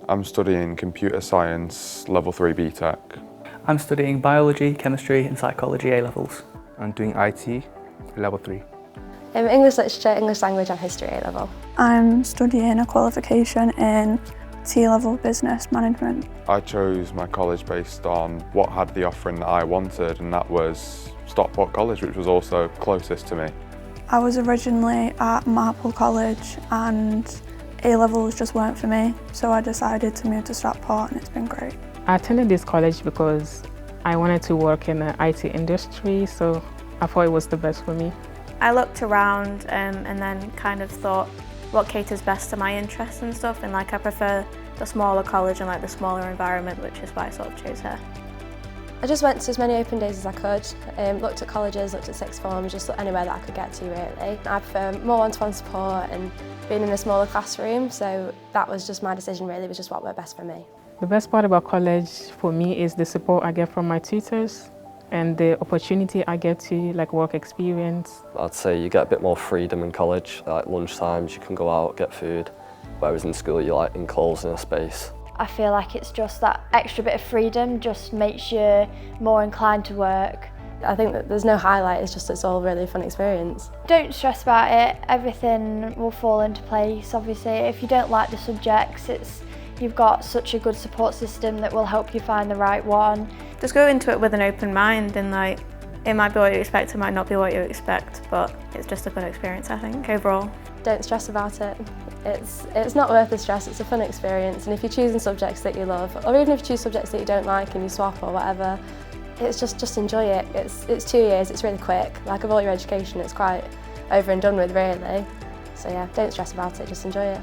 I'm studying computer science level 3 BTEC. I'm studying biology, chemistry and psychology A-levels. I'm doing IT level 3. English literature, English language and history A-level. I'm studying a qualification in T-level business management. I chose my college based on what had the offering that I wanted, and that was Stockport College, which was also closest to me. I was originally at Marple College and A-levels just weren't for me, so I decided to move to Stockport and it's been great. I attended this college because I wanted to work in the IT industry, so I thought it was the best for me. I looked around and then kind of thought what caters best to my interests and stuff, and I prefer the smaller college and the smaller environment, which is why I sort of chose here. I just went to as many open days as I could, looked at colleges, looked at sixth forms, just anywhere that I could get to really. I prefer more one-to-one support and being in a smaller classroom, so that was just my decision really, was just what worked best for me. The best part about college for me is the support I get from my tutors and the opportunity I get to work experience. I'd say you get a bit more freedom in college, like lunchtimes you can go out, get food, whereas in school you're enclosed in a space. I feel like it's just that extra bit of freedom just makes you more inclined to work. I think that there's no highlight, it's all really a fun experience. Don't stress about it, everything will fall into place. Obviously, if you don't like the subjects, you've got such a good support system that will help you find the right one. Just go into it with an open mind, and it might be what you expect, it might not be what you expect, but it's just a good experience, I think, overall. Don't stress about it. It's not worth the stress, it's a fun experience, and if you're choosing subjects that you love, or even if you choose subjects that you don't like and you swap or whatever, it's just enjoy it. It's 2 years, it's really quick. Of all your education, it's quite over and done with really. So yeah, don't stress about it, just enjoy it.